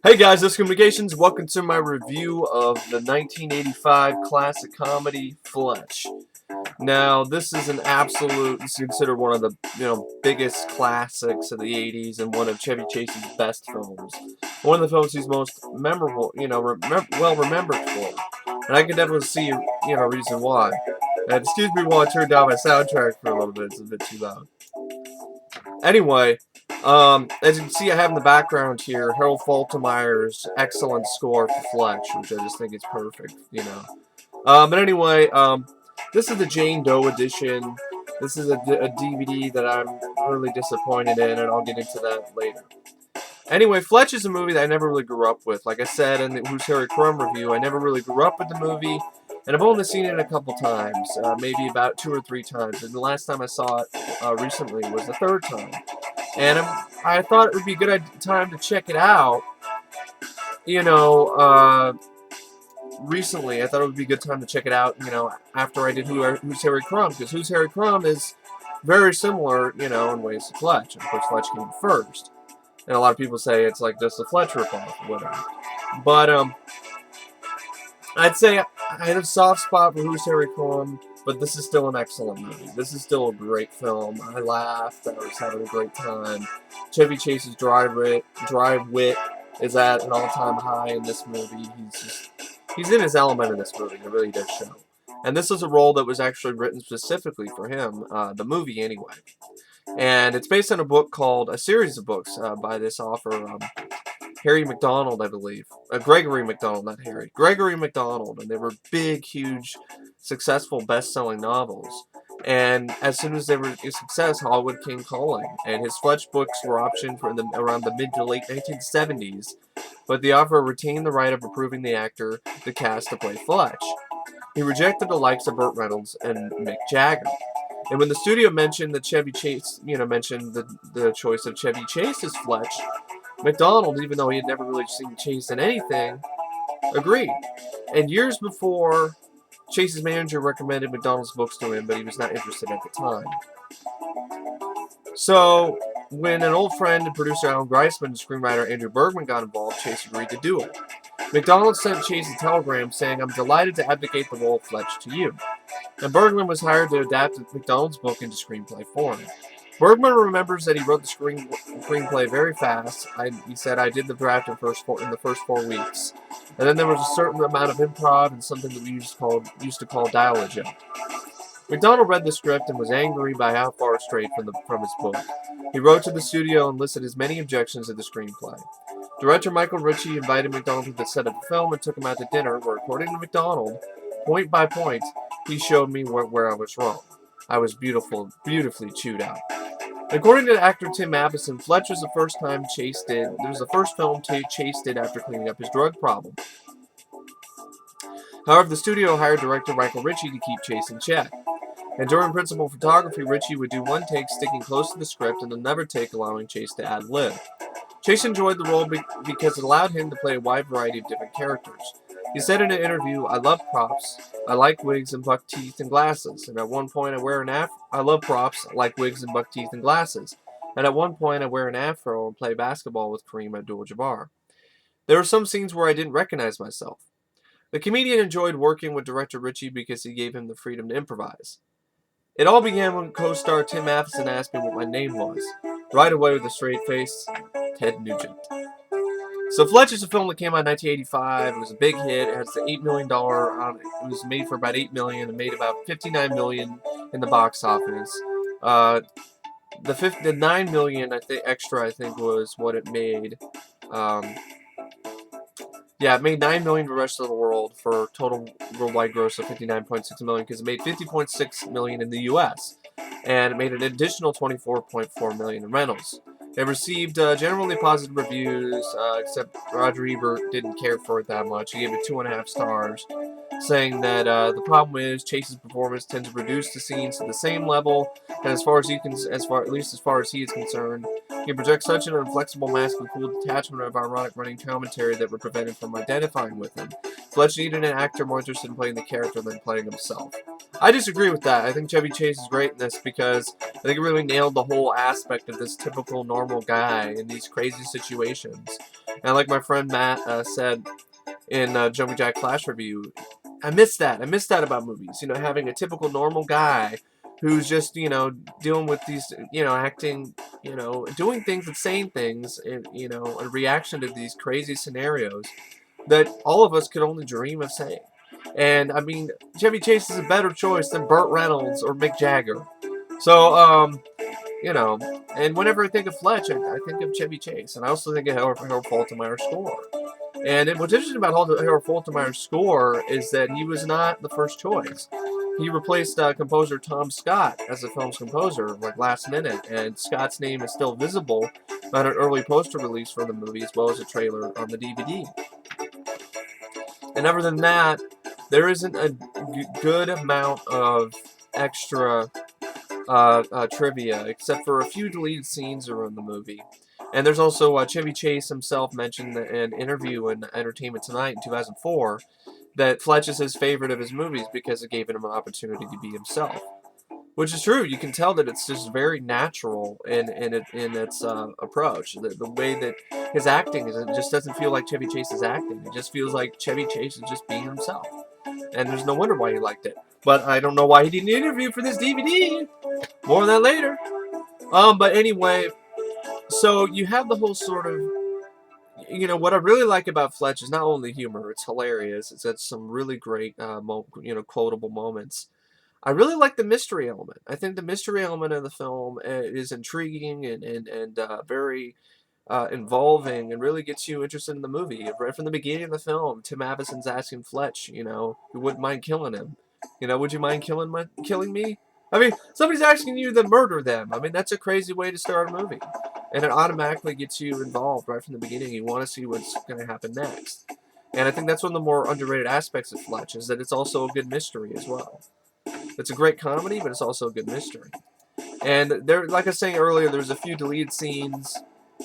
Hey guys, this is Communications. Welcome to my review of the 1985 classic comedy Fletch. Now, this is considered one of the biggest classics of the 80s and one of Chevy Chase's best films. One of the films he's most memorable, well remembered for. And I can definitely see, reason why. And excuse me while I turn down my soundtrack for a little bit; it's a bit too loud. Anyway, as you can see, I have in the background here Harold Faltermeyer's excellent score for Fletch, which I just think is perfect. But anyway, this is the Jane Doe edition. This is a DVD that I'm really disappointed in, and I'll get into that later. Anyway, Fletch is a movie that I never really grew up with. Like I said in the Who's Harry Crumb review, I never really grew up with the movie, and I've only seen it a couple times, maybe about 2 or 3 times. And the last time I saw it recently was the 3rd time. And I thought it would be a good time to check it out. Recently, I thought it would be a good time to check it out, after I did Who's Harry Crumb, because Who's Harry Crumb is very similar, in ways to Fletch. Of course, Fletch came first. And a lot of people say it's like just a Fletch ripoff or whatever. But, I'd say I had a soft spot for Who's Harry Crumb, but this is still an excellent movie. This is still a great film. I laughed. I was having a great time. Chevy Chase's dry wit is at an all-time high in this movie. He's in his element in this movie. It really does show. And this is a role that was actually written specifically for him, the movie anyway. And it's based on a series of books by this author, Harry MacDonald, I believe. Gregory MacDonald, not Harry. Gregory MacDonald. And they were big, huge, successful, best-selling novels. And as soon as they were a success, Hollywood came calling. And his Fletch books were optioned for around the mid to late 1970s. But the author retained the right of approving the actor the cast to play Fletch. He rejected the likes of Burt Reynolds and Mick Jagger. And when the studio mentioned that Chevy Chase, mentioned the choice of Chevy Chase as Fletch, MacDonald, even though he had never really seen Chase in anything, agreed. And years before, Chase's manager recommended MacDonald's books to him, but he was not interested at the time. So, when an old friend and producer Alan Greisman and screenwriter Andrew Bergman got involved, Chase agreed to do it. MacDonald sent Chase a telegram saying, "I'm delighted to abdicate the role of Fletch to you." And Bergman was hired to adapt MacDonald's book into screenplay form. Bergman remembers that he wrote the screenplay very fast. He said, "I did the draft in the first 4 weeks. And then there was a certain amount of improv and something that we used to call dialogue." MacDonald read the script and was angry by how far it strayed from his book. He wrote to the studio and listed his many objections to the screenplay. Director Michael Ritchie invited MacDonald to the set of the film and took him out to dinner, where, according to MacDonald, point by point, he showed me where I was wrong. I was beautifully chewed out. According to actor Tim Matheson, Fletch was the first film Chase did after cleaning up his drug problem. However, the studio hired director Michael Ritchie to keep Chase in check. And during principal photography, Ritchie would do one take sticking close to the script and another take allowing Chase to ad-lib. Chase enjoyed the role because it allowed him to play a wide variety of different characters. He said in an interview, "I love props. I like wigs and buck teeth and glasses. And at one point I love props, I like wigs and buck teeth and glasses. And at one point I wear an afro and play basketball with Kareem Abdul-Jabbar. There were some scenes where I didn't recognize myself." The comedian enjoyed working with director Ritchie because he gave him the freedom to improvise. "It all began when co-star Tim Matheson asked me what my name was. Right away with a straight face, Ted Nugent." So Fletch is a film that came out in 1985. It was a big hit. It has the $8 million on it. It was made for about $8 million and made about $59 million in the box office. The $9 million extra was what it made. It made $9 million for the rest of the world for a total worldwide gross of $59.6 million, because it made $50.6 million in the U.S. and it made an additional $24.4 million in rentals. It received generally positive reviews, except Roger Ebert didn't care for it that much. He gave it 2.5 stars, saying that the problem is Chase's performance tends to reduce the scenes to the same level, and as far as he is concerned, he projects such an inflexible mask and cool detachment of ironic running commentary that would prevent him from identifying with him. Fletch needed an actor more interested in playing the character than playing himself. I disagree with that. I think Chevy Chase is great in this because I think it really nailed the whole aspect of this typical normal guy in these crazy situations. And like my friend Matt said in Jumping Jack Flash review, I miss that. I miss that about movies. You know, having a typical normal guy who's just, you know, dealing with these, you know, acting, you know, doing things and saying things, in, you know, in reaction to these crazy scenarios that all of us could only dream of saying. And I mean, Chevy Chase is a better choice than Burt Reynolds or Mick Jagger. So, you know, and whenever I think of Fletch, I think of Chevy Chase, and I also think of Harold Faltermeyer's score. And what's interesting about Harold Faltermeyer's score is that he was not the first choice. He replaced composer Tom Scott as the film's composer, like last minute, and Scott's name is still visible on an early poster release for the movie, as well as a trailer on the DVD. And other than that, there isn't a good amount of extra trivia, except for a few deleted scenes around the movie. And there's also Chevy Chase himself mentioned in an interview in Entertainment Tonight in 2004 that Fletch is his favorite of his movies because it gave him an opportunity to be himself. Which is true. You can tell that it's just very natural in its approach. The way that his acting is, it just doesn't feel like Chevy Chase is acting. It just feels like Chevy Chase is just being himself. And there's no wonder why he liked it. But I don't know why he didn't interview for this DVD. More on that later. But anyway, so you have the whole sort of, you know, what I really like about Fletch is not only humor, it's hilarious. It's got some really great, quotable moments. I really like the mystery element. I think the mystery element of the film is intriguing and very involving and really gets you interested in the movie. Right from the beginning of the film, Tim Matheson's asking Fletch, you know, who wouldn't mind killing him. You know, would you mind killing me? I mean, somebody's asking you to murder them. I mean, that's a crazy way to start a movie. And it automatically gets you involved right from the beginning. You want to see what's going to happen next. And I think that's one of the more underrated aspects of Fletch, is that it's also a good mystery as well. It's a great comedy, but it's also a good mystery. And there, like I was saying earlier, there's a few deleted scenes,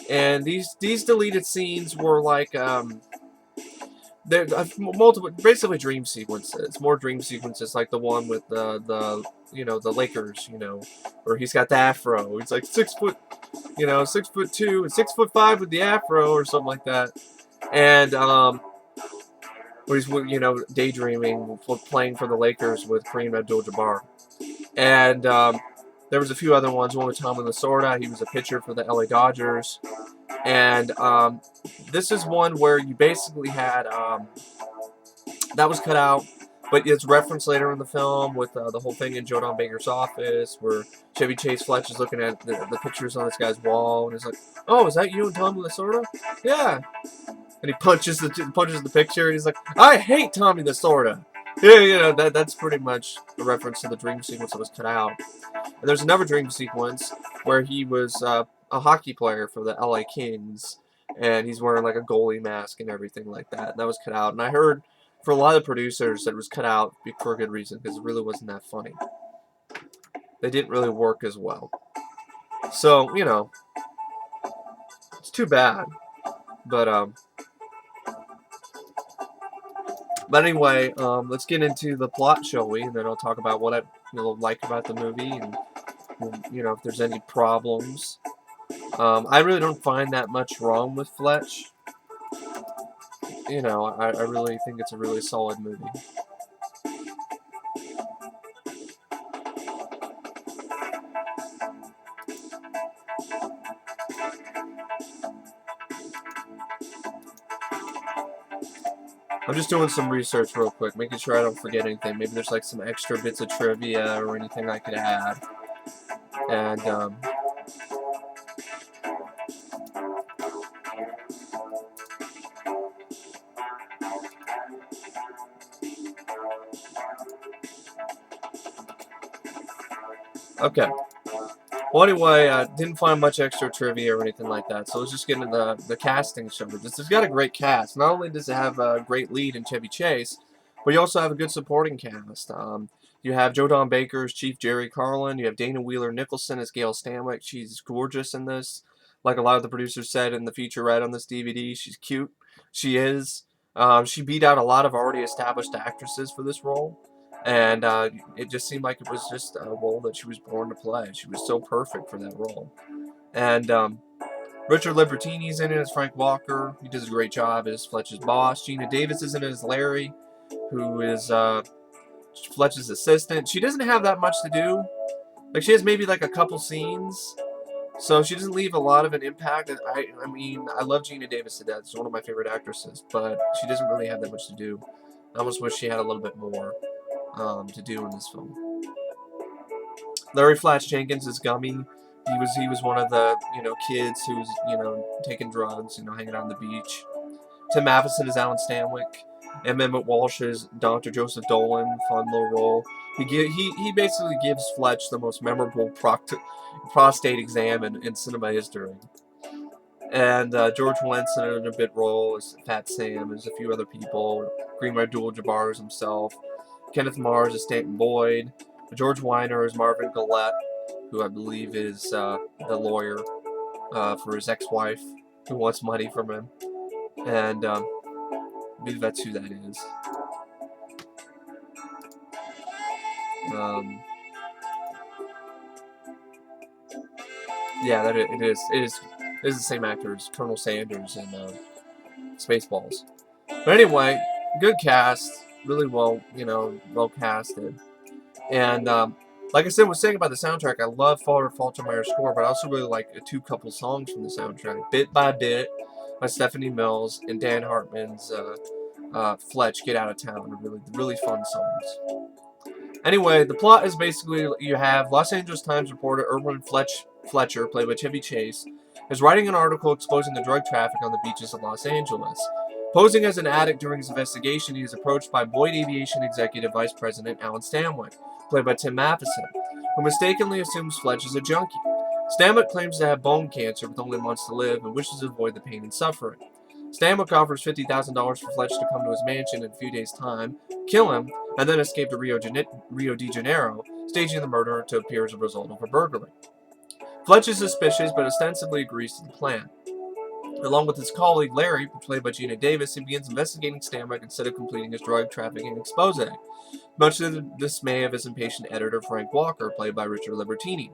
and these deleted scenes were like they're multiple, basically dream sequences, more dream sequences, like the one with the you know, the Lakers, you know, where he's got the afro. He's like 6'2", 6'2", 6'5" with the afro or something like that, and where he's, you know, daydreaming, playing for the Lakers with Kareem Abdul-Jabbar. And there was a few other ones. One with Tommy Lasorda. He was a pitcher for the LA Dodgers. And this is one where you basically had that was cut out, but it's referenced later in the film with the whole thing in Joe Don Baker's office, where Chevy Chase Fletch is looking at the pictures on this guy's wall, and he's like, "Oh, is that you and Tommy Lasorda?" "Yeah." And he punches the picture, and he's like, "I hate Tommy Lasorda." Yeah, you know, that's pretty much a reference to the dream sequence that was cut out. And there's another dream sequence where he was a hockey player for the LA Kings, and he's wearing like a goalie mask and everything like that. And that was cut out. And I heard for a lot of the producers that it was cut out for a good reason, because it really wasn't that funny. They didn't really work as well. So, you know, it's too bad. But anyway, let's get into the plot, shall we? And then I'll talk about what I like about the movie, and you know, if there's any problems. I really don't find that much wrong with Fletch. You know, I really think it's a really solid movie. I'm just doing some research real quick, making sure I don't forget anything. Maybe there's like some extra bits of trivia or anything I could add. And okay. Well, anyway, didn't find much extra trivia or anything like that, so let's just get into the casting show. This has got a great cast. Not only does it have a great lead in Chevy Chase, but you also have a good supporting cast. You have Joe Don Baker as Chief Jerry Carlin. You have Dana Wheeler-Nicholson as Gail Stanwyck. She's gorgeous in this. Like a lot of the producers said in the featurette on this DVD, she's cute. She is. She beat out a lot of already established actresses for this role. And it just seemed like it was just a role that she was born to play. She was so perfect for that role. And Richard Libertini's in it as Frank Walker. He does a great job as Fletch's boss. Geena Davis is in it as Larry, who is Fletch's assistant. She doesn't have that much to do. Like, she has maybe like a couple scenes, so she doesn't leave a lot of an impact. I mean, I love Geena Davis to death. She's one of my favorite actresses, but she doesn't really have that much to do. I almost wish she had a little bit more to do in this film. Larry Fletch Jenkins is Gummy. He was one of the kids who was taking drugs, hanging out on the beach. Tim Matheson is Alan Stanwyck. Emmet Walsh is Dr. Joseph Dolan, fun little role. He basically gives Fletch the most memorable prostate exam in cinema history. And George Wendt's in a bit role as Fat Sam. There's a few other people. Green Red Abdul-Jabbar is himself. Kenneth Mars is Stanton Boyd. George Wyner is Marvin Gillette, who I believe is the lawyer for his ex-wife who wants money from him. And I believe that's who that is. Yeah, it is. It is the same actor as Colonel Sanders in Spaceballs. But anyway, good cast, really well casted. And like I said, was saying about the soundtrack, I love Faltermeyer's score, but I also really like two couple songs from the soundtrack, "Bit by Bit" by Stephanie Mills and Dan Hartman's "Fletch, Get Out of Town." Really fun songs. Anyway, the plot is basically you have Los Angeles Times reporter Erwin Fletcher, played by Chevy Chase, is writing an article exposing the drug traffic on the beaches of Los Angeles. Posing as an addict during his investigation, he is approached by Boyd Aviation Executive Vice President Alan Stanwyck, played by Tim Matheson, who mistakenly assumes Fletch is a junkie. Stanwyck claims to have bone cancer with only months to live and wishes to avoid the pain and suffering. Stanwyck offers $50,000 for Fletch to come to his mansion in a few days' time, kill him, and then escape to Rio de Janeiro, staging the murder to appear as a result of a burglary. Fletch is suspicious, but ostensibly agrees to the plan. Along with his colleague Larry, played by Geena Davis, he begins investigating Stanwyck instead of completing his drug trafficking expose, much to the dismay of his impatient editor Frank Walker, played by Richard Libertini.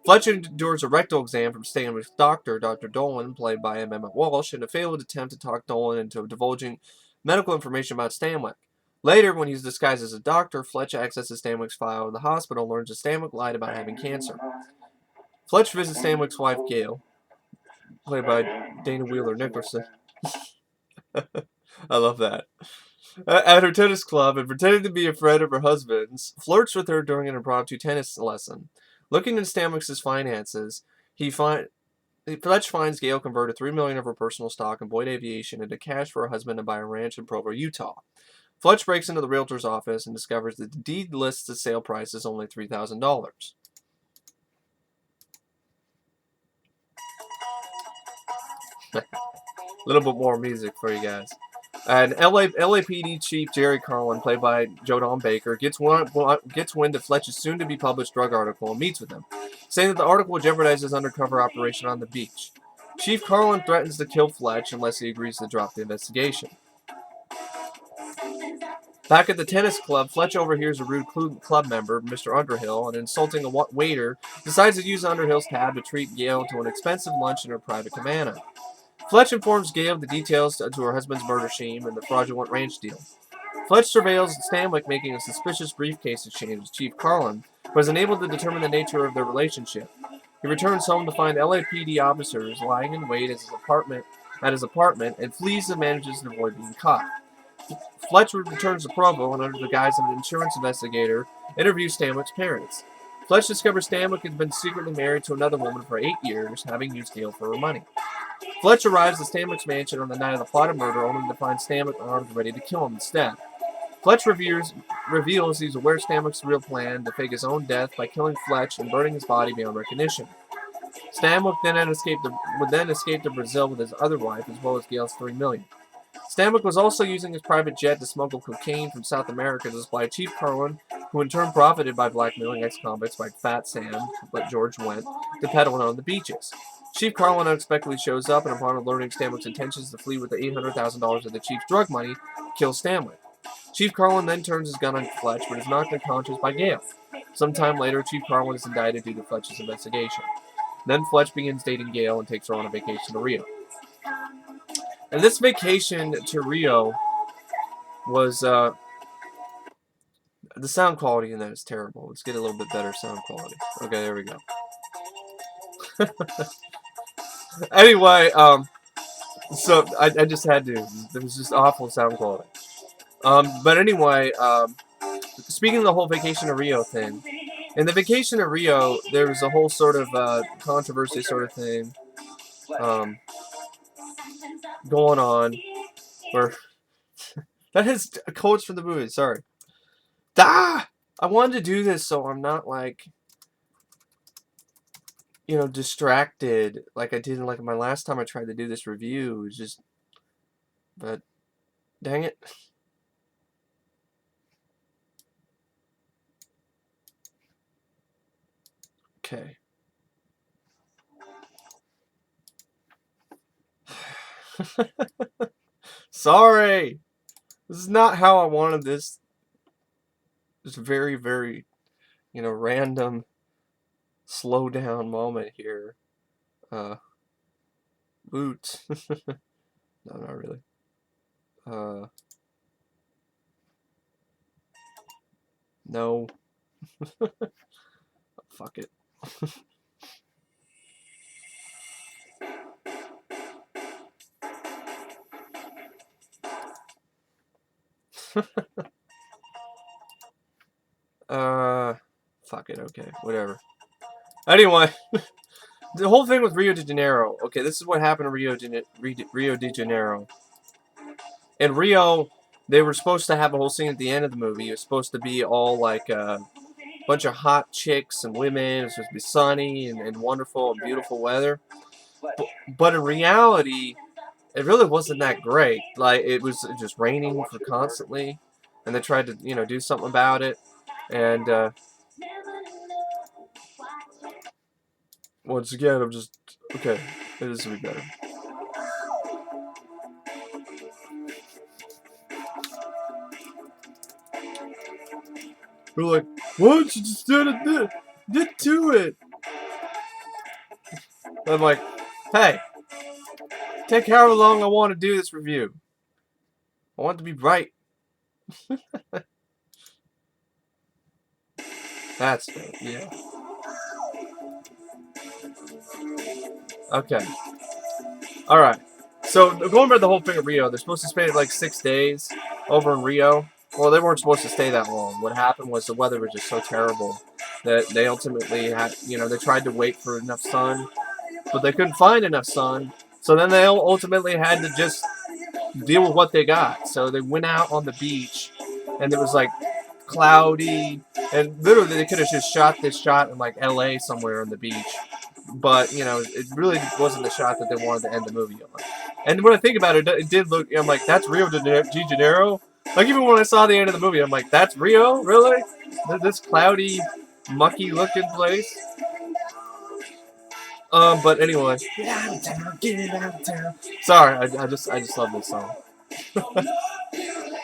Fletch endures a rectal exam from Stanwyck's doctor, Dr. Dolan, played by Emmet Walsh, in a failed attempt to talk Dolan into divulging medical information about Stanwyck. Later, when he's disguised as a doctor, Fletch accesses Stanwyck's file in the hospital and learns that Stanwyck lied about having cancer. Fletch visits Stanwyck's wife, Gail, played by Dana Wheeler-Nicholson. I love that. At her tennis club, and pretending to be a friend of her husband's, flirts with her during an impromptu tennis lesson. Looking into Stanwyck's finances, Fletch finds Gail converted $3 million of her personal stock in Boyd Aviation into cash for her husband to buy a ranch in Provo, Utah. Fletch breaks into the realtor's office and discovers that the deed lists the sale price as only $3,000. A little bit more music for you guys. And LAPD Chief Jerry Carlin, played by Jodan Baker, gets wind of Fletch's soon-to-be published drug article and meets with him, saying that the article will jeopardize his undercover operation on the beach. Chief Carlin threatens to kill Fletch unless he agrees to drop the investigation. Back at the tennis club, Fletch overhears a rude club member, Mr. Underhill, and insulting a waiter, decides to use Underhill's tab to treat Gail to an expensive lunch in her private cabana. Fletch informs Gail of the details to her husband's murder scheme and the fraudulent ranch deal. Fletch surveils Stanwyck making a suspicious briefcase exchange with Chief Carlin, but is unable to determine the nature of their relationship. He returns home to find LAPD officers lying in wait at his apartment and flees and manages to avoid being caught. Fletch returns to Provo and, under the guise of an insurance investigator, interviews Stanwyck's parents. Fletch discovers Stanwyck has been secretly married to another woman for 8 years, having used Gail for her money. Fletch arrives at Stanwyck's mansion on the night of the plotted murder, only to find Stanwyck armed, ready to kill him instead. Fletch reveals he's aware of Stanwyck's real plan to fake his own death by killing Fletch and burning his body beyond recognition. Stanwyck would then escape to Brazil with his other wife, as well as Gail's $3 million. Stanwyck was also using his private jet to smuggle cocaine from South America to supply Chief Carlin, who in turn profited by blackmailing ex-convicts like Fat Sam, like George Wendt, to peddle it on the beaches. Chief Carlin unexpectedly shows up, and upon learning Stanwyck's intentions to flee with the $800,000 of the Chief's drug money, kills Stanwyck. Chief Carlin then turns his gun on Fletch, but is knocked unconscious by Gale. Sometime later, Chief Carlin is indicted due to Fletch's investigation. Then Fletch begins dating Gale and takes her on a vacation to Rio. And this vacation to Rio was, the sound quality in that is terrible. Let's get a little bit better sound quality. Okay, there we go. Anyway, so I just had to. There was just awful sound quality. But anyway, speaking of the whole vacation to Rio thing, in the vacation to Rio, there was a whole sort of controversy sort of thing going on where that is quotes from the movie. Sorry. I wanted to do this so I'm not like, you know, distracted like I did like my last time I tried to do this review. It was just, but dang it. Okay. Sorry. This is not how I wanted this. Just very, very, you know, random, slow down moment here. Boot. No, not really. No. Fuck it. Fuck it, okay, whatever. Anyway, the whole thing with Rio de Janeiro. Okay, this is what happened in Rio de Janeiro. In Rio, they were supposed to have a whole scene at the end of the movie. It was supposed to be all like a bunch of hot chicks and women. It was supposed to be sunny and wonderful and beautiful weather. But in reality, it really wasn't that great. Like, it was just raining for constantly. And they tried to, you know, do something about it. And, once again, I'm just, okay, this will be better. We're like, why don't you just get to it? I'm like, hey, take however long I want to do this review. I want it to be right. That's it, yeah. Okay. Alright. So, going back to the whole thing of Rio, they're supposed to spend like 6 days over in Rio. Well, they weren't supposed to stay that long. What happened was the weather was just so terrible that they ultimately had, you know, they tried to wait for enough sun, but they couldn't find enough sun. So then they ultimately had to just deal with what they got. So they went out on the beach, and it was like cloudy, and literally they could have just shot this shot in like LA somewhere on the beach. But, you know, it really wasn't the shot that they wanted to end the movie on. And when I think about it, it did look, I'm like, that's Rio de Janeiro? Like, even when I saw the end of the movie, I'm like, that's Rio? Really? This cloudy, mucky-looking place? But anyway. Get out of town, get out of town. Sorry, I just love this song.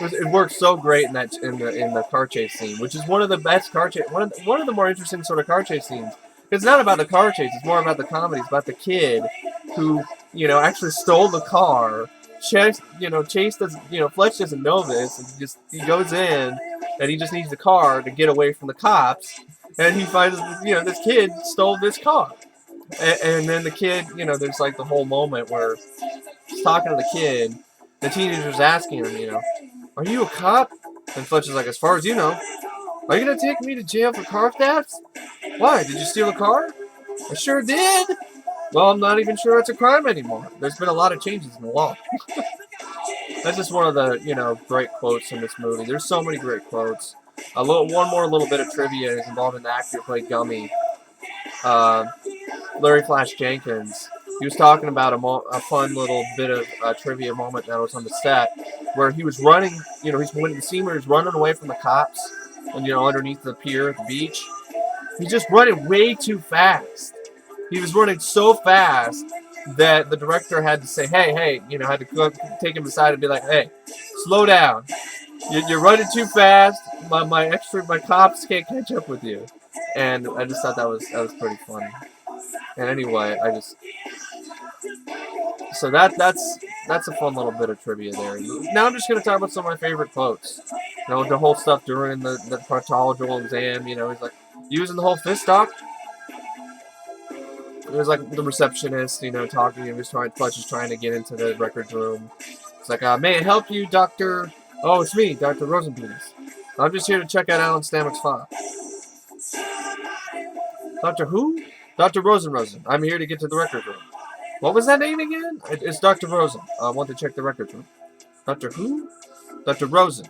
It works so great in the car chase scene, which is one of the best car chase, one of the more interesting sort of car chase scenes. It's not about the car chase; it's more about the comedy. It's about the kid who, you know, actually stole the car. Chase doesn't, you know, Fletch doesn't know this, and he goes in, and he just needs the car to get away from the cops, and he finds, you know, this kid stole this car, and then the kid, you know, there's like the whole moment where he's talking to the kid, the teenager's asking him, you know, are you a cop? And Fletch is like, as far as you know, are you gonna take me to jail for car thefts? Why? Did you steal a car? I sure did. Well, I'm not even sure it's a crime anymore. There's been a lot of changes in the law. That's just one of the, you know, great quotes in this movie. There's so many great quotes. One more little bit of trivia is involved in the actor who played Gummy, Larry Flash Jenkins. He was talking about a fun little bit of trivia moment that was on the set where he was running, you know, he's when the scene where he's running away from the cops and, you know, underneath the pier at the beach. He's just running way too fast. He was running so fast that the director had to say, hey, you know, had to take him aside and be like, hey, slow down. You're running too fast. My cops can't catch up with you. And I just thought that was pretty funny. And anyway, so that's a fun little bit of trivia there. Now I'm just gonna talk about some of my favorite quotes. You know, the whole stuff during the proctological exam. You know, he's like using the whole fist talk. It was like the receptionist, you know, talking. Fletch is trying to get into the records room. It's like, may I help you, Doctor? Oh, it's me, Dr. Rosenpenis. I'm just here to check out Alan Stamik's file. Doctor who? Dr. Rosen. I'm here to get to the record room. What was that name again? It's Dr. Rosen. I want to check the records room. Dr. who? Dr. Rosen.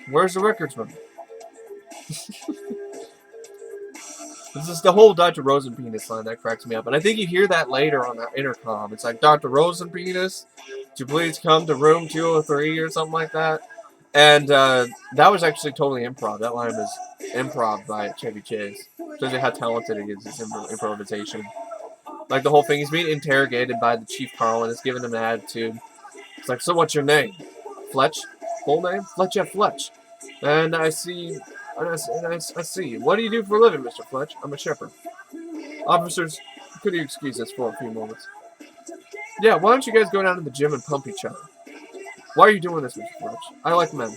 Where's the records room? This is the whole Dr. Rosenpenis line that cracks me up. And I think you hear that later on the intercom. It's like, Dr. Rosenpenis, would you please come to room 203 or something like that? And that was actually totally improv. That line was improv by Chevy Chase. Shows you how talented he is, his improvisation. Like the whole thing, he's being interrogated by the Chief Carl and it's giving him an attitude. It's like, so what's your name? Fletch? Full name? Fletch F. Fletch. And I see... I see. What do you do for a living, Mr. Fletch? I'm a shepherd. Officers, could you excuse us for a few moments? Yeah, why don't you guys go down to the gym and pump each other? Why are you doing this, Mr. Fletch? I like men.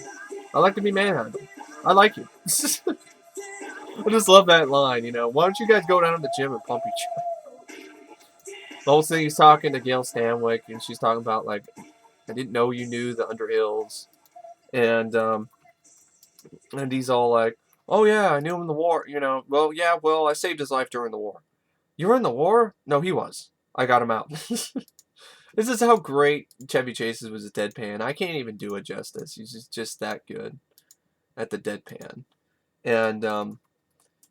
I like to be manhandled. I like you. I just love that line, you know. Why don't you guys go down to the gym and pump each other? The whole thing, he's talking to Gail Stanwyck, and she's talking about, like, I didn't know you knew the Underhills. And he's all like, oh yeah, I knew him in the war, you know. Well, yeah, I saved his life during the war. You were in the war? No, he was. I got him out. This is how great Chevy Chase was a deadpan. I can't even do it justice. He's just that good at the deadpan. And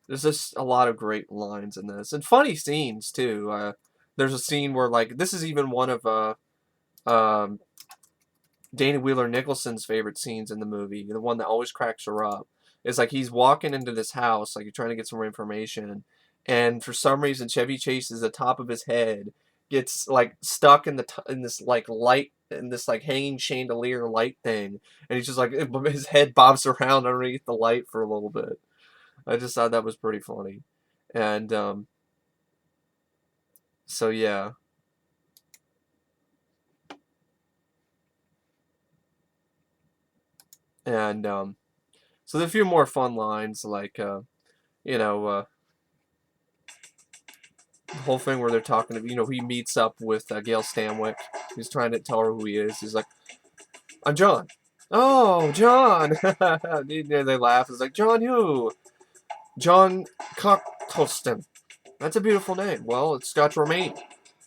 there's just a lot of great lines in this. And funny scenes, too. There's a scene where, like, this is even one of Dana Wheeler-Nicholson's favorite scenes in the movie, the one that always cracks her up, is like he's walking into this house, like you're trying to get some more information, and for some reason Chevy Chase's the top of his head gets like stuck in this like light, in this like hanging chandelier light thing, and he's just like his head bobs around underneath the light for a little bit. I just thought that was pretty funny, and so yeah. And so there's a few more fun lines, like you know, the whole thing where they're talking to, you know, he meets up with Gail Stanwyck. He's trying to tell her who he is. He's like, I'm John. Oh, John. They laugh. It's like, John who? John Cockleston. That's a beautiful name. Well, it's Scotch Romaine.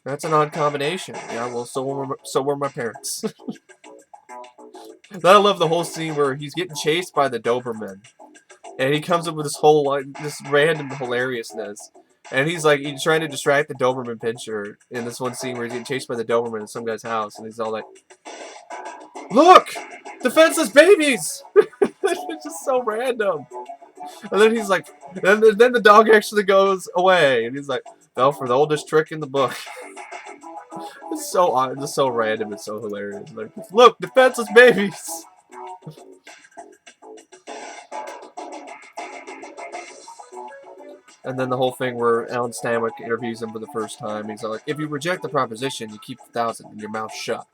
That's an odd combination. Yeah, well, so were my parents. Then I love the whole scene where he's getting chased by the Doberman. And he comes up with this whole, like, this random hilariousness. And he's trying to distract the Doberman pinscher in this one scene where he's getting chased by the Doberman in some guy's house. And he's all like, look! Defenseless babies! It's just so random. And then he's like, then the dog actually goes away. And he's like, fell for the oldest trick in the book. It's so odd, just so random and so hilarious. Like, look, defenseless babies! And then the whole thing where Alan Stanwyck interviews him for the first time. He's like, if you reject the proposition, you keep 1,000 and your mouth shut.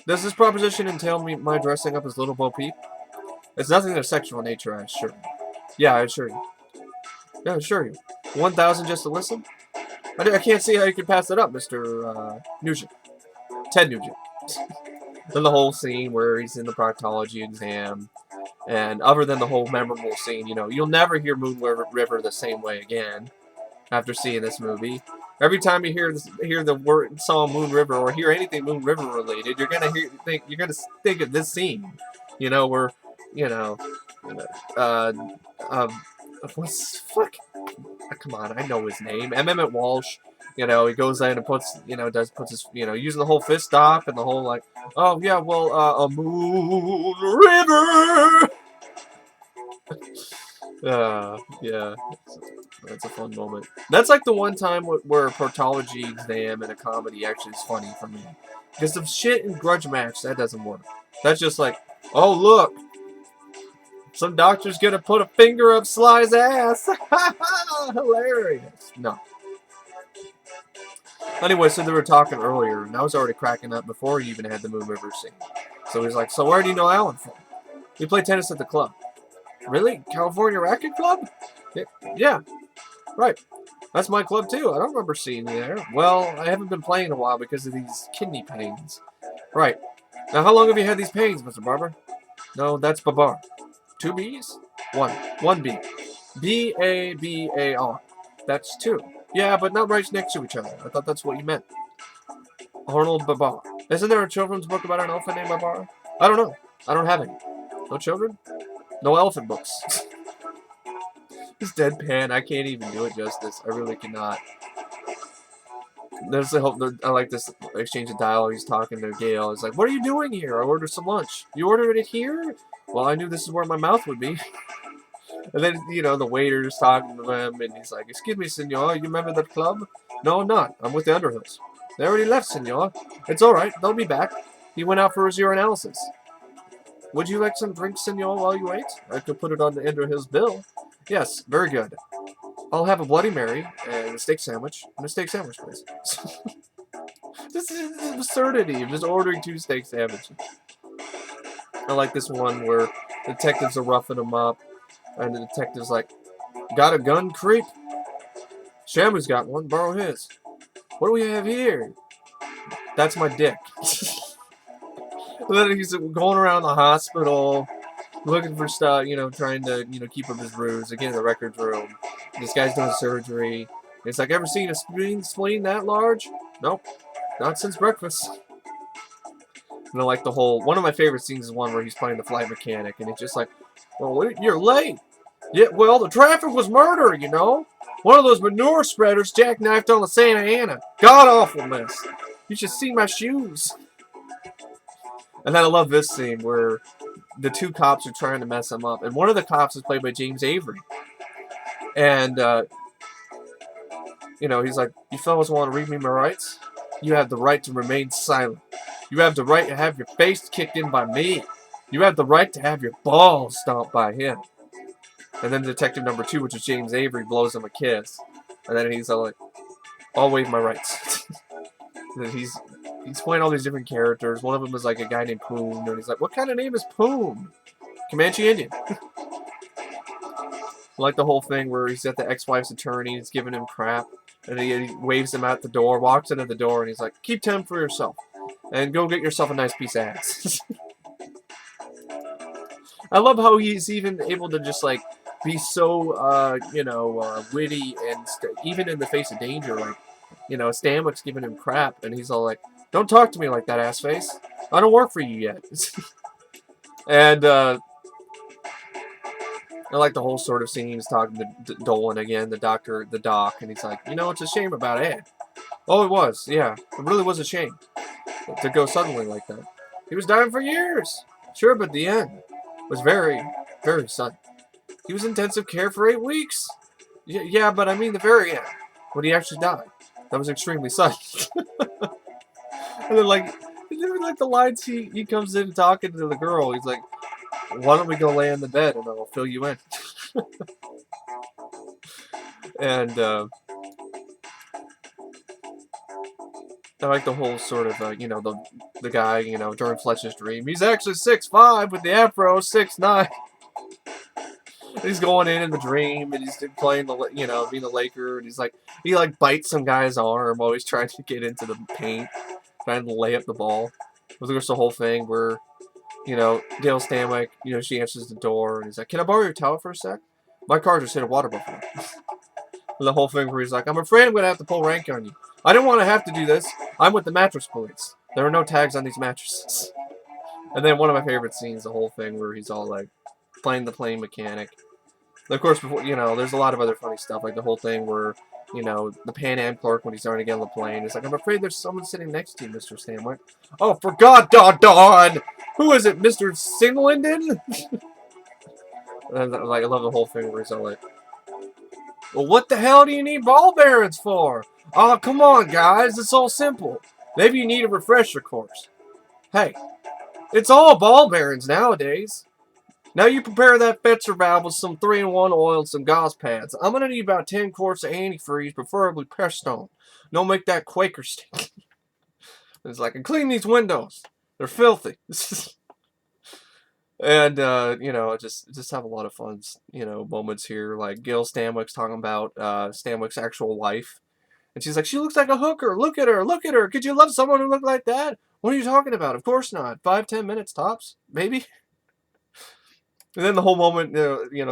Does this proposition entail my dressing up as Little Bo Peep? It's nothing of sexual nature, I assure you. Yeah, I assure you. Yeah, I assure you. 1,000 just to listen? I can't see how you can pass it up, Mr. Nugent. Ted Nugent. Then the whole scene where he's in the proctology exam. And other than the whole memorable scene, you know, you'll never hear Moon River the same way again after seeing this movie. Every time you hear the song Moon River or hear anything Moon River related, you're gonna think of this scene. You know, where, you know, what's fuck? Come on, I know his name. Emmet Walsh. You know, he goes in and puts his, you know, using the whole fist stop and the whole, like, oh, yeah, well, a Moon River! Yeah, that's a fun moment. That's like the one time where a proctology exam in a comedy actually is funny for me. Because the shit in Grudge Match, that doesn't work. That's just like, oh, look, Some doctor's gonna put a finger up Sly's ass. Hilarious. No. Anyway, so they were talking earlier, and I was already cracking up before he even had the Moon River scene. So he's like, so where do you know Alan from? We play tennis at the club. Really? California Racket Club? Yeah. Right. That's my club, too. I don't remember seeing you there. Well, I haven't been playing in a while because of these kidney pains. Right. Now, how long have you had these pains, Mr. Barber? No, that's Babar. 2 B's? 1. 1 B. B-A-B-A-R. That's 2. Yeah, but not right next to each other. I thought that's what you meant. Arnold Babar. Isn't there a children's book about an elephant named Babar? I don't know. I don't have any. No children? No elephant books. This deadpan, I can't even do it justice. I really cannot. There's the hope. I like this exchange of dialogue. He's talking to Gail. He's like, "What are you doing here? I ordered some lunch. You ordered it here? Well, I knew this is where my mouth would be." And then, you know, the waiter's talking to him, and he's like, "Excuse me, senor. You remember that club?" "No, I'm not. I'm with the Underhills." "They already left, senor. It's all right. They'll be back." He went out for his urinalysis. "Would you like some drinks, senor, while you wait? I could put it on the Underhills bill." "Yes, very good. I'll have a Bloody Mary and a steak sandwich. And a steak sandwich, please." This is the absurdity of just ordering 2 steak sandwiches. I like this one where the detectives are roughing him up, and the detective's like, "Got a gun, creep?" "Shamu's got one. Borrow his." "What do we have here?" "That's my dick." And then he's going around the hospital, looking for stuff, you know, trying to, you know, keep up his ruse. Again, in the records room. This guy's doing surgery. It's like, "Ever seen a spleen that large?" "Nope. Not since breakfast." And I like the whole, one of my favorite scenes is one where he's playing the flight mechanic, and it's just like, "Well, you're late." "Yeah, well, the traffic was murder, you know. One of those manure spreaders jackknifed on the Santa Ana. God-awful mess. You should see my shoes." And then I love this scene where the 2 cops are trying to mess him up, and one of the cops is played by James Avery. And, you know, he's like, "You fellas want to read me my rights? You have the right to remain silent. You have the right to have your face kicked in by me. You have the right to have your balls stomped by him." And then detective number 2, which is James Avery, blows him a kiss. And then he's like, "I'll waive my rights." And then he's playing all these different characters. One of them is like a guy named Poon, and he's like, "What kind of name is Poon?" "Comanche Indian." Like the whole thing where he's at the ex-wife's attorney, he's giving him crap, and he waves him out the door, walks into the door, and he's like, "Keep 10 for yourself, and go get yourself a nice piece of ass." I love how he's even able to just like be so, you know, witty, and even in the face of danger, like, you know, Stanwyck's giving him crap, and he's all like, "Don't talk to me like that, ass face. I don't work for you yet." And I like the whole sort of scene. He's talking to Dolan again, the doc, and he's like, "You know, it's a shame about Ed." "Oh, it was, yeah. It really was a shame to go suddenly like that. He was dying for years." "Sure, but the end was very, very sudden. He was in intensive care for 8 weeks. Yeah, but I mean the very end, when he actually died. That was extremely sudden." And then, like the lines he comes in talking to the girl, he's like, "Why don't we go lay in the bed and I'll fill you in?" And I like the whole sort of, you know, the guy, you know, during Fletch's dream, he's actually 6'5" with the afro, 6'9". He's going in the dream, and he's playing the, you know, being a Laker, and he like bites some guy's arm while he's trying to get into the paint, trying to lay up the ball. There's the whole thing where, you know, Dale Stanwyck, you know, she answers the door, and he's like, "Can I borrow your towel for a sec? My car just hit a water buffalo." And the whole thing where he's like, "I'm afraid I'm going to have to pull rank on you. I didn't want to have to do this. I'm with the mattress police. There are no tags on these mattresses." And then one of my favorite scenes, the whole thing where he's all like playing the plane mechanic. And of course, before, you know, there's a lot of other funny stuff, like the whole thing where, you know, the Pan Am clerk, when he's starting to get on the plane, is like, "I'm afraid there's someone sitting next to you, Mr. Stanwyck." "Oh, for God, Don! Who is it, Mr. Singlinden?" And like, I love the whole thing where he's all like, "Well, what the hell do you need ball bearings for? Oh, come on, guys, it's all simple. Maybe you need a refresher course. Hey, it's all ball bearings nowadays. Now you prepare that Fetzer valve with some 3-in-1 oil and some gauze pads. I'm going to need about 10 quarts of antifreeze, preferably Prestone. Don't make that Quaker stink. It's like, and clean these windows. They're filthy. And, just have a lot of fun, moments here. Like, Gil Stanwyck's talking about Stanwyck's actual wife. And she's like, she looks like a hooker. Look at her. Look at her. Could you love someone who looked like that? What are you talking about? Of course not. 5-10 minutes tops. Maybe. And then the whole moment,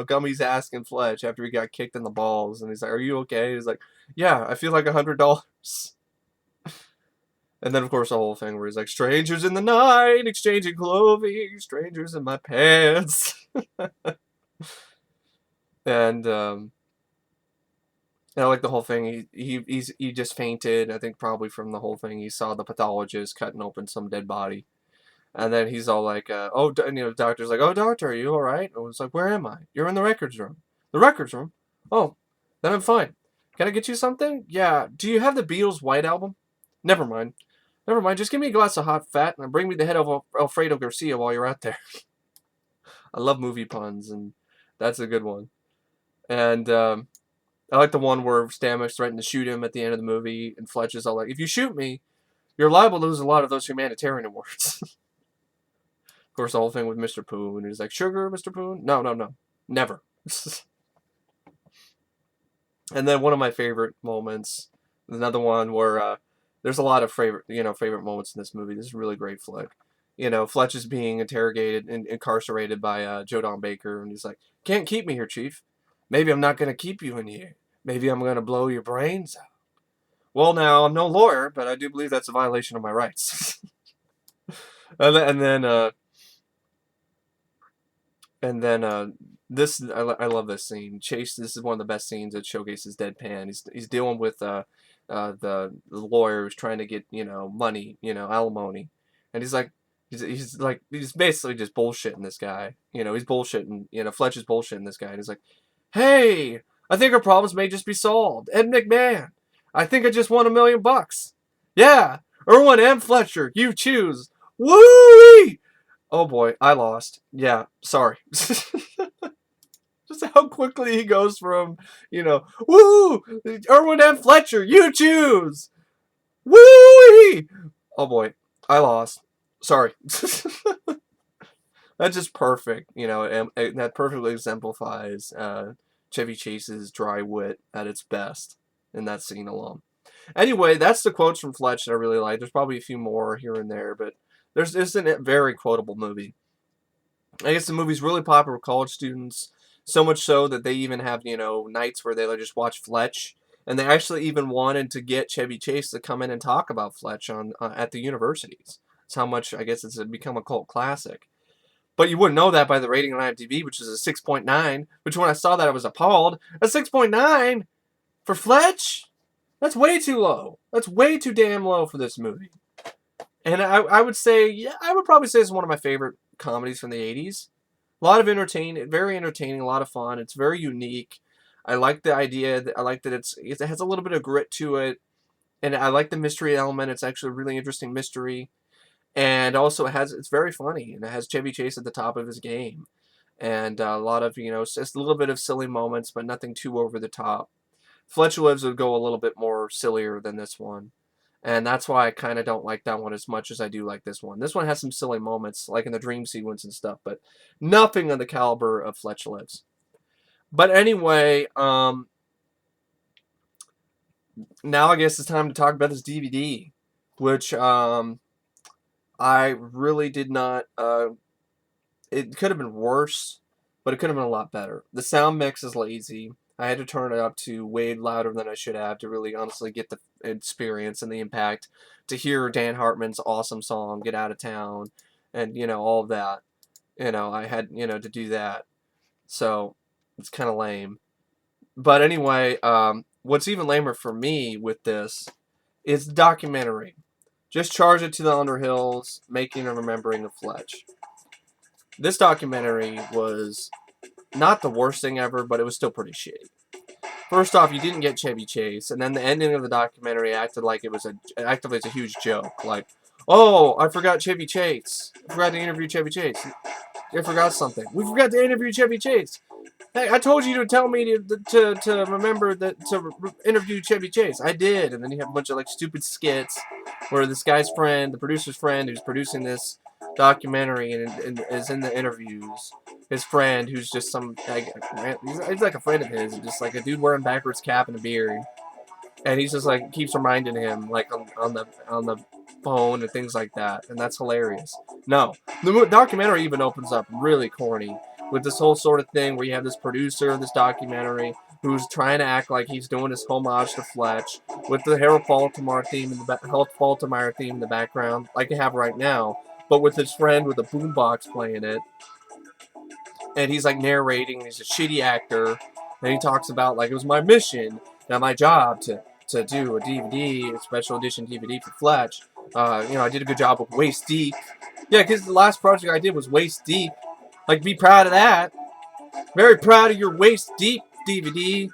Gummy's asking Fletch after he got kicked in the balls. And he's like, are you okay? He's like, yeah, I feel like $100. And then, of course, the whole thing where he's like, strangers in the night, exchanging clothing, strangers in my pants. And I like the whole thing. He just fainted. I think probably from the whole thing, he saw the pathologist cutting open some dead body. And then he's all like, the doctor's like, oh, doctor, are you all right? And it's like, where am I? You're in the records room. The records room? Oh, then I'm fine. Can I get you something? Yeah. Do you have the Beatles' White Album? Never mind. Never mind. Just give me a glass of hot fat and bring me the head of Alfredo Garcia while you're out there. I love movie puns, and that's a good one. And I like the one where Stanwyck's threatened to shoot him at the end of the movie, and Fletch is all like, if you shoot me, you're liable to lose a lot of those humanitarian awards. Of course, the whole thing with Mr. Poon. He's like, sugar, Mr. Poon? No. Never. And then one of my favorite moments, another one where there's a lot of favorite moments in this movie. This is a really great flick. Fletch is being interrogated and incarcerated by Joe Don Baker, and he's like, can't keep me here, Chief. Maybe I'm not going to keep you in here. Maybe I'm going to blow your brains out. Well, now, I'm no lawyer, but I do believe that's a violation of my rights. And then this, I love this scene. Chase, this is one of the best scenes that showcases deadpan. He's dealing with the lawyer who's trying to get money, alimony, and he's basically just bullshitting this guy. He's bullshitting. Fletch is bullshitting this guy, and he's like, hey, I think our problems may just be solved. Ed McMahon, I think I just won $1 million. Yeah, Irwin M. Fletcher, you choose. Woo! Oh boy, I lost. Yeah, sorry. Just how quickly he goes from, woo! Irwin M. Fletcher, you choose! Woo! Oh boy, I lost. Sorry. That's just perfect. And that perfectly exemplifies Chevy Chase's dry wit at its best in that scene alone. Anyway, that's the quotes from Fletch that I really like. There's probably a few more here and there, but it's a very quotable movie. I guess the movie's really popular with college students, so much so that they even have, nights where they just watch Fletch, and they actually even wanted to get Chevy Chase to come in and talk about Fletch at the universities. That's how much, I guess, it's become a cult classic. But you wouldn't know that by the rating on IMDb, which is a 6.9, which when I saw that I was appalled. A 6.9 for Fletch? That's way too low. That's way too damn low for this movie. And I would probably say it's one of my favorite comedies from the 80s. A lot of very entertaining, a lot of fun. It's very unique. I like the idea. I like that it has a little bit of grit to it. And I like the mystery element. It's actually a really interesting mystery. And also it's very funny. And it has Chevy Chase at the top of his game. And a lot of, just a little bit of silly moments, but nothing too over the top. Fletch Lives would go a little bit more sillier than this one. And that's why I kind of don't like that one as much as I do like this one. This one has some silly moments, like in the dream sequence and stuff, but nothing on the caliber of Fletch Lives. But anyway, now I guess it's time to talk about this DVD, which I really did not... it could have been worse, but it could have been a lot better. The sound mix is lazy. I had to turn it up to way louder than I should have to really honestly get the experience and the impact, to hear Dan Hartman's awesome song, Get Out of Town, and, all of that. I had, to do that. So, it's kind of lame. But anyway, what's even lamer for me with this is the documentary. Just Charge It to the Underhills, Making and Remembering of Fletch. This documentary was not the worst thing ever, but it was still pretty shitty. First off, you didn't get Chevy Chase, and then the ending of the documentary acted like it was a huge joke. Like, oh, I forgot Chevy Chase. I forgot to interview Chevy Chase. I forgot something. We forgot to interview Chevy Chase. Hey, I told you to tell me to remember that to interview Chevy Chase. I did, and then you have a bunch of like stupid skits where this guy's friend, the producer's friend, who's producing this documentary and is in the interviews. His friend, who's just some like he's like a friend of his, just like a dude wearing backwards cap and a beard, and he's just like keeps reminding him like on the phone and things like that, and that's hilarious. No, the documentary even opens up really corny with this whole sort of thing where you have this producer of this documentary who's trying to act like he's doing his homage to Fletch with the Harold Faltermeyer theme in the background, like you have right now, but with his friend with a boombox playing it, and he's like narrating. He's a shitty actor, and he talks about like it was my mission, now my job to do a DVD, a special edition DVD for Fletch. I did a good job with Waist Deep. Yeah, because the last project I did was Waist Deep. Like, be proud of that. Very proud of your Waist Deep DVD.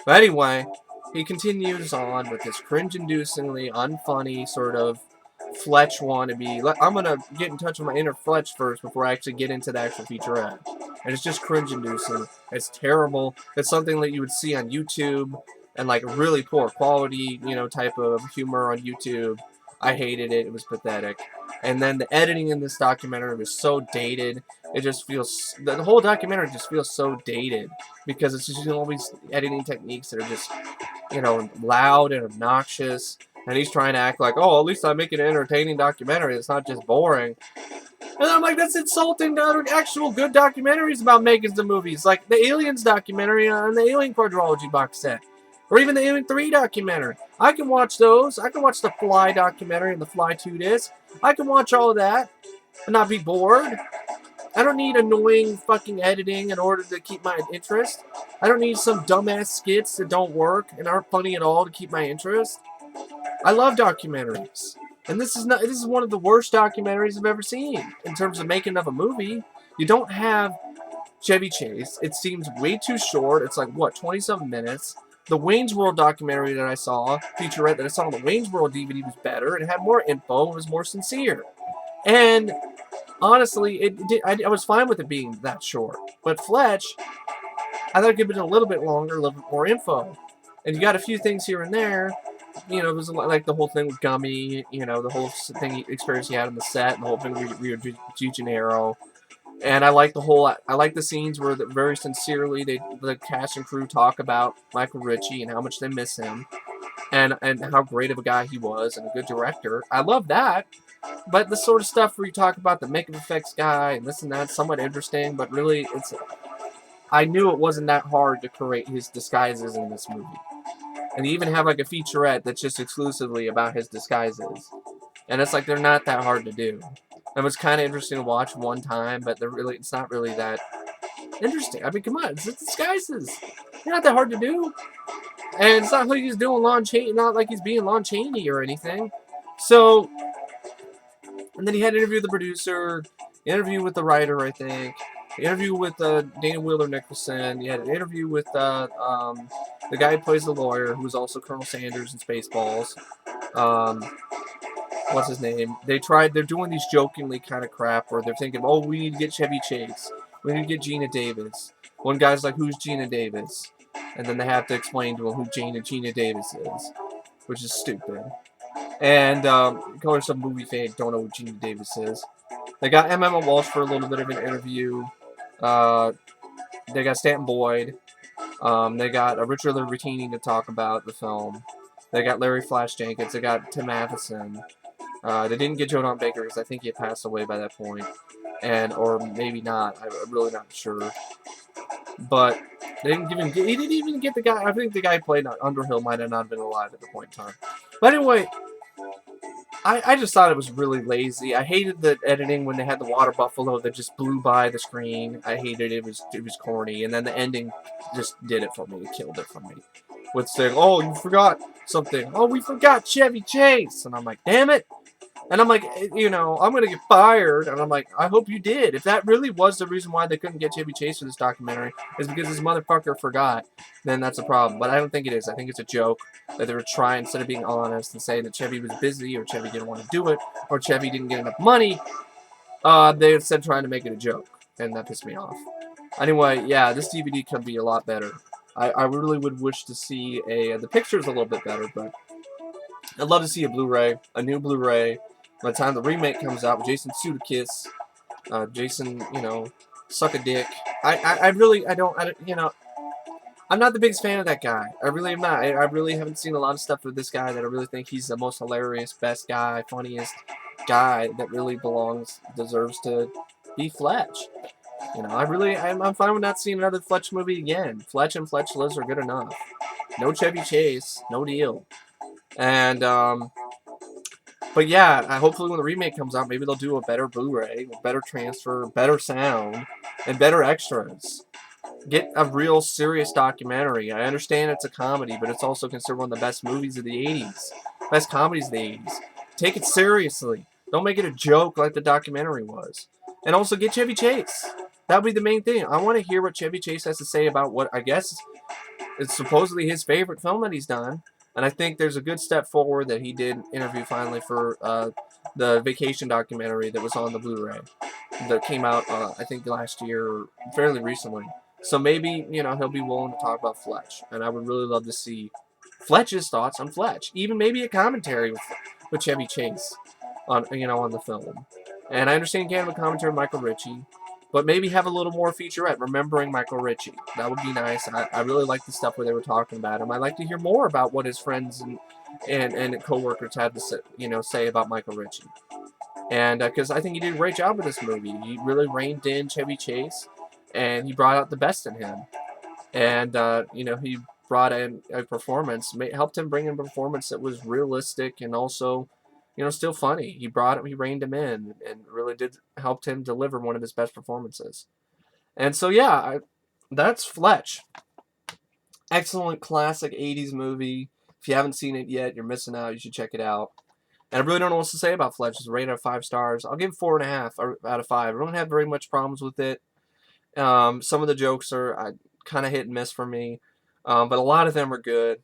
But anyway, he continues on with this cringe-inducingly unfunny sort of Fletch wannabe. I'm going to get in touch with my inner Fletch first before I actually get into the actual featurette. And it's just cringe-inducing. It's terrible. It's something that you would see on YouTube and like really poor quality, type of humor on YouTube. I hated it. It was pathetic. And then the editing in this documentary was so dated. It just feels, the whole documentary just feels so dated because it's just all these editing techniques that are just, loud and obnoxious. And he's trying to act like, oh, at least I'm making an entertaining documentary. It's not just boring. And I'm like, that's insulting to other actual good documentaries about making the movies. Like the Aliens documentary and the Alien Quadrilogy box set. Or even the Alien 3 documentary. I can watch those. I can watch the Fly documentary and the Fly 2 disc. I can watch all of that and not be bored. I don't need annoying fucking editing in order to keep my interest. I don't need some dumbass skits that don't work and aren't funny at all to keep my interest. I love documentaries. And this is one of the worst documentaries I've ever seen in terms of making of a movie. You don't have Chevy Chase. It seems way too short. It's like, 20-something minutes. The Wayne's World documentary that I saw, featurette that I saw on the Wayne's World DVD was better. It had more info. It was more sincere. And honestly, I was fine with it being that short. But Fletch, I thought it could have been a little bit longer, a little bit more info. And you got a few things here and there. It was like the whole thing with Gummy, the whole thing experience he had on the set, and the whole thing with Rio de Janeiro. And I like the scenes where very sincerely the cast and crew talk about Michael Ritchie and how much they miss him, and how great of a guy he was and a good director. I love that. But the sort of stuff where you talk about the makeup effects guy and this and that, somewhat interesting, but really I knew it wasn't that hard to create his disguises in this movie. And you even have like a featurette that's just exclusively about his disguises. And it's like they're not that hard to do. It was kind of interesting to watch one time, but it's not really that interesting. I mean, come on, it's disguises. They're not that hard to do. And it's not like he's doing Lon Chaney, not like he's being Lon Chaney or anything. So, and then he had an interview with the producer, interview with the writer, I think, interview with Dana Wheeler-Nicholson. He had an interview with the guy who plays the lawyer, who's also Colonel Sanders in Spaceballs. What's his name? They're doing these jokingly kind of crap where they're thinking, oh, we need to get Chevy Chase. We need to get Geena Davis. One guy's like, who's Geena Davis? And then they have to explain to him who Geena Davis is, which is stupid. And, of course, some movie fans don't know who Geena Davis is. They got Emmet Walsh for a little bit of an interview. They got Stanton Boyd. They got Richard Libertini to talk about the film. They got Larry Flash Jenkins. They got Tim Matheson. They didn't get Joe Don Baker because I think he had passed away by that point. Or maybe not. I'm really not sure. But he didn't even get the guy. I think the guy who played Underhill might have not been alive at the point in time. But anyway, I just thought it was really lazy. I hated the editing when they had the water buffalo that just blew by the screen. I hated it. It was corny. And then the ending just did it for me. It killed it for me. With saying, oh, you forgot something. Oh, we forgot Chevy Chase. And I'm like, damn it. And I'm like, I'm going to get fired. And I'm like, I hope you did. If that really was the reason why they couldn't get Chevy Chase for this documentary, is because this motherfucker forgot, then that's a problem. But I don't think it is. I think it's a joke that they were trying, instead of being honest and saying that Chevy was busy or Chevy didn't want to do it or Chevy didn't get enough money, they instead trying to make it a joke. and that pissed me off. Anyway, yeah, this DVD could be a lot better. I really would wish to see the picture's a little bit better, but I'd love to see a Blu-ray, a new Blu-ray. By the time the remake comes out with Jason Sudeikis, Jason, suck a dick. I don't, I'm not the biggest fan of that guy. I really am not. I really haven't seen a lot of stuff with this guy that I really think he's the most hilarious, best guy, funniest guy that really deserves to be Fletch. I'm fine with not seeing another Fletch movie again. Fletch and Fletch Lives are good enough. No Chevy Chase, no deal. And, but yeah, hopefully when the remake comes out, maybe they'll do a better Blu-ray, a better transfer, better sound, and better extras. Get a real serious documentary. I understand it's a comedy, but it's also considered one of the best movies of the 80s. Best comedies of the 80s. Take it seriously. Don't make it a joke like the documentary was. And also get Chevy Chase. That would be the main thing. I want to hear what Chevy Chase has to say about what I guess is supposedly his favorite film that he's done. And I think there's a good step forward that he did interview finally for the Vacation documentary that was on the Blu-ray that came out, I think, last year or fairly recently. So maybe, he'll be willing to talk about Fletch. And I would really love to see Fletch's thoughts on Fletch. Even maybe a commentary with Chevy Chase on the film. And I understand you can't have a commentary with Michael Ritchie, but maybe have a little more featurette remembering Michael Ritchie. That would be nice. I really like the stuff where they were talking about him. I'd like to hear more about what his friends and co-workers had to say about Michael Ritchie. And because I think he did a great job with this movie. He really reined in Chevy Chase, and he brought out the best in him. And, he brought in a performance, helped him bring in a performance that was realistic and also, still funny. He reined him in and really helped him deliver one of his best performances. And so, yeah, that's Fletch. Excellent classic 80s movie. If you haven't seen it yet, you're missing out. You should check it out. And I really don't know what to say about Fletch. It's rated out of 5 stars. I'll give it 4.5 out of 5. I don't have very much problems with it. Some of the jokes are kind of hit and miss for me, but a lot of them are good.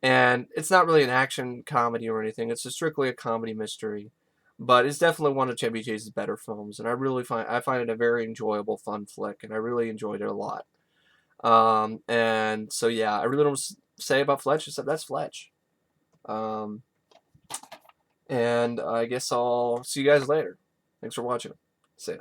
And it's not really an action comedy or anything. It's just strictly a comedy mystery. But it's definitely one of Chevy Chase's better films, and I find it a very enjoyable, fun flick, and I really enjoyed it a lot. And so yeah, I really don't say about Fletch except that's Fletch. And I guess I'll see you guys later. Thanks for watching. See ya.